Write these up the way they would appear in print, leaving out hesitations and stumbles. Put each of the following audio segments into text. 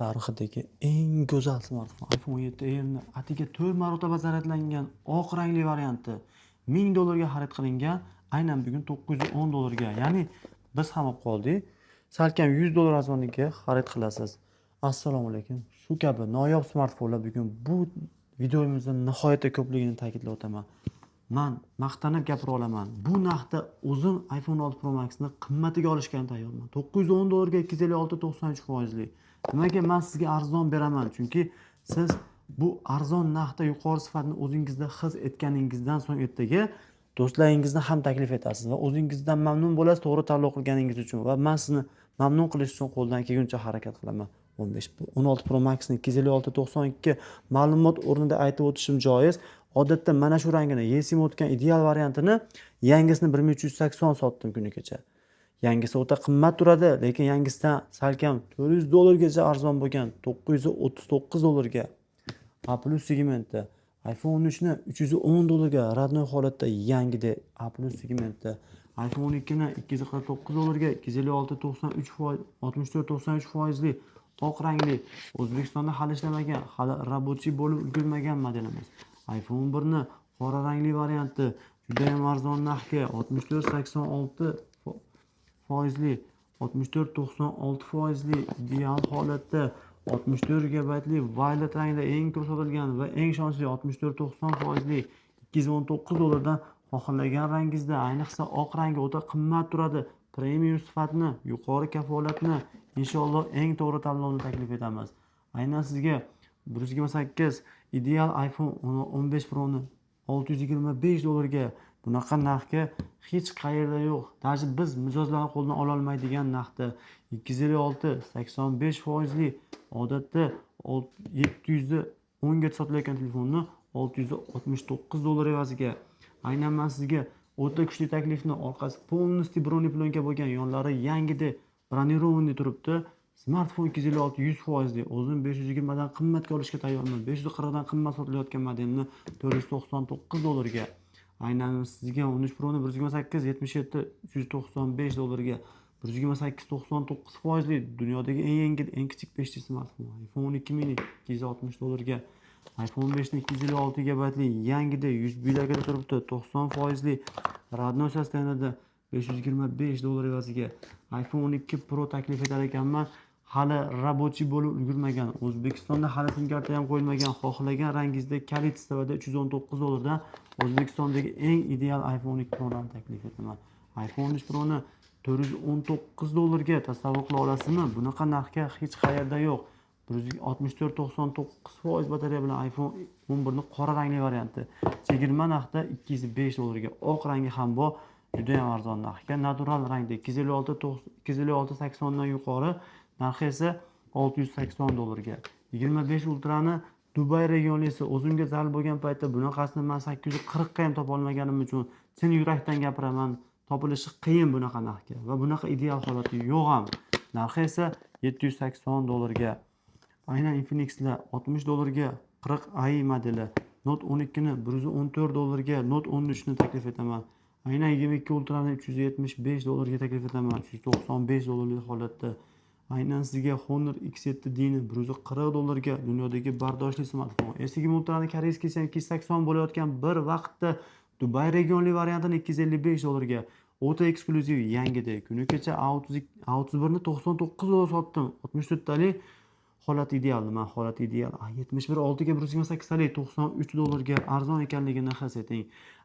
Tarixdagi eng go'zal smartfon iPhone 7 atiga 4 marotaba zaryadlangan oq rangli varianti $1000 xarid qilingan, aynan bugun $910. Ya'ni biz ham olib qoldik. Salkam $100 arzoniga xarid qilasiz. Assalomu alaykum. Shu kabi noyob smartfonlar bugun bu videomizda nihoyatda ko'pligini ta'kidlab o'taman. Men maqtanib gapira olaman. Bu narxda o'zim iPhone 6 Pro Max'ni qimmatiga olishga tayyorman. $910 ga 256 foizli. Nimaga men sizga arzon beraman? Chunki siz bu arzon narxda yuqori sifatni o'zingizda his etganingizdan so'ng ertaga do'stlaringizni ham taklif etasiz va o'zingizdan mamnun bo'lasiz to'g'ri tanlov qilganingiz uchun va men sizni mamnun qilish uchun qo'ldan kelguncha harakat qilaman. 16 Pro Max'ni 256.92 ma'lumot o'rnida aytib o'tishim joiz. Odatda mana shu rangini esim o'tgan ideal variantini yangisini 1380 sotdim kuni kecha. Yangisi o'ta qimmat turadi, lekin yangisidan salkam $400 gacha arzon bo'lgan $939 ga. A+ segmentda iPhone 13 ni $310 ga, radnoy holatda yangida A+ segmentda iPhone 12 ni $249 ga 256.93 foizli oq rangli O'zbekistonda hali ishlamagan, hali rabochiy bo'lib ulgurmagan modelimiz. iPhone 1 ni qora rangli varianti juda ham arzon narxga 64.86 foizli 64.96 foizli ideal holatda 64 GB violet rangda eng ko'p sotilgan va eng ishonchli 64.90 foizli $219 dan xohlagan rangingizda, ayniqsa oq rangi o'ta qimmat turadi. Premium sifatni, yuqori kafolatni, inshaalloh eng to'g'ri tanlovni taklif etamiz. Aynan sizga 128 ideal iPhone 15 Pro ni $625 ga bunaqa narxga hech qayerda yo'q. Даже biz mijozlarni qo'ldan ola olmaydigan narxda 256.85 foizli odatda 710 ga sotilayotgan telefonni $669 evaziga. Aynan men sizga o'ta kuchli taklifni, orqasi полностью broneplyonka bo'lgan, yonlari yangida bronirованный turibdi. Smartfon 256 foizli, o'zim 520 dan qimmatga olishga tayyorman. 540 dan qimmat sotilayotgan modelni $499 ga. Aynan sizga 13 Pro ni 128 77 $395 ga. 128 99 foizli dunyodagi eng yengil, eng kichik 5G smartfon. iPhone 12 mini $260 ga. iPhone 5 ni 256 GB yangida 100 ga turibdi, 90 foizli radnoy sostenida $525 evaziga. iPhone 12 Pro taklif etar ekanman. Hali rabochiy bo'lib ulgurmagan, O'zbekistonda hali sim karta ham qo'yilmagan, xohlagan rangingizda kalit sifatida $319 dan O'zbekistondagi eng ideal iPhone 12 Pro ni taklif etaman. iPhone 13 Pro ni $419 ga tasavvur qila olasizmi? Bunaqa narxga hech qayerda yo'q. 64.99 batareya bilan iPhone 11 ni qora rangli varianti chegirma narxda $205 ga. Oq rangi ham bor, juda ham arzon narxga. Natural rangda 256.80 dan yuqori, narxi esa $680 ga. 25 Ultra'ni Dubay regioni esa o'zimga zarur bo'lgan paytda bunaqasini men 840 ga ham topa olmaganim uchun chin yurakdan gapiraman, topilishi qiyin bunaqa narxga va bunaqa ideal holati yo'q ham. Narxi esa $780 ga. Aynan Infinix'lar $60 ga 40i modeli, Note 12 ni $114 ga, Note 13 ni taklif etaman. Aynan 22 Ultra'ni $375 ga taklif etaman, $195 holatda. Aynan sizga Honor X7D ni $140 ga dunyodagi bardoshli smartfon. S20 Ultra'ni koreyskiy esa 280 bo'layotgan bir vaqtda Dubay regionli variantini $255 ga. O'ta eksklyuziv yangida. Kuni kecha A31 ni $99 sotdim. 64 tali holat ideal. Men holat ideal A71 6 ga 128 tali $93 ga arzon ekanligini his eting.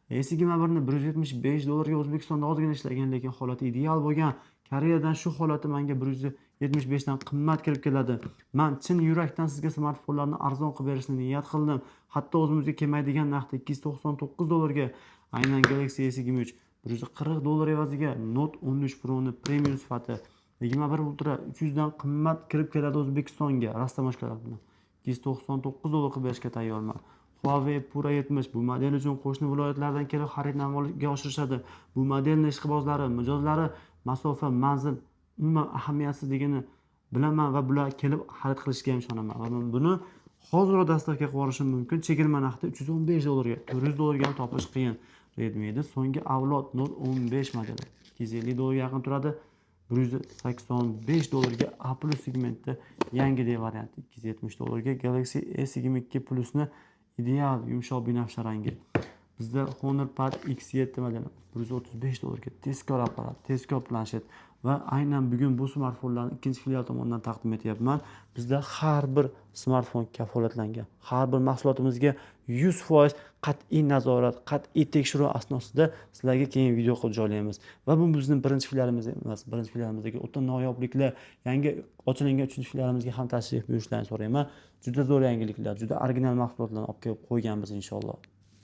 S21 ni $175 ga O'zbekistonda ozgina ishlagan, lekin holati ideal bo'lgan. Koreyadan shu holati menga 175 dan qimmat kirib keladi. Men chin yurakdan sizga smartfonlarni arzon qilib berishni niyat qildim. Hatto o'zimizga kelmaydigan narxda $299 ga aynan Galaxy S23 $140 evaziga Note 13 Pro ni premium sifati 21 Ultra 300 dan qimmat kirib keladi O'zbekistonga rastamoshkalar bilan. $299 qilib berishga tayyorman. Huawei Pura 70 bu model uchun qo'shni viloyatlardan kelib xaridni amalga oshirishadi. Bu modelning ishqibozlari, mijozlari masofa, manzil umuman ahamiyatsizligini bilaman va bular kelib xarid qilishiga ham ishonaman. Va men buni hozir dastavka qilib olishim mumkin. Chegirma narxi $315 ga, $400 ga ham topish qiyin. Redmi so'nggi avlod Note 15 modeli $250 ga yaqin turadi. $185 A+ segmentda yangi varianti $270. Galaxy S22 Plus'ni ideal yumshoq binafsha rangi. Bizda HonorPad X7 modeli $135. Tezkor apparat, tezkor planshet va aynan bugun bu smartfonlarni ikkinchi filial tomonidan taqdim etyapman. Bizda har bir smartfon kafolatlangan. Har bir mahsulotimizga 100% qat'iy nazorat, qat'iy tekshiruv asnosida sizlarga keyin video qilib joylaymiz. Va bu bizning birinchi filialimiz emas, birinchi filialimizdagi o'ta noyobliklar, yangi ochilingan uchinchi filialimizga ham tashrif buyurishlarini so'rayman. Juda zo'r yangiliklar, juda original mahsulotlarni olib kelib qo'yganmiz inshaalloh.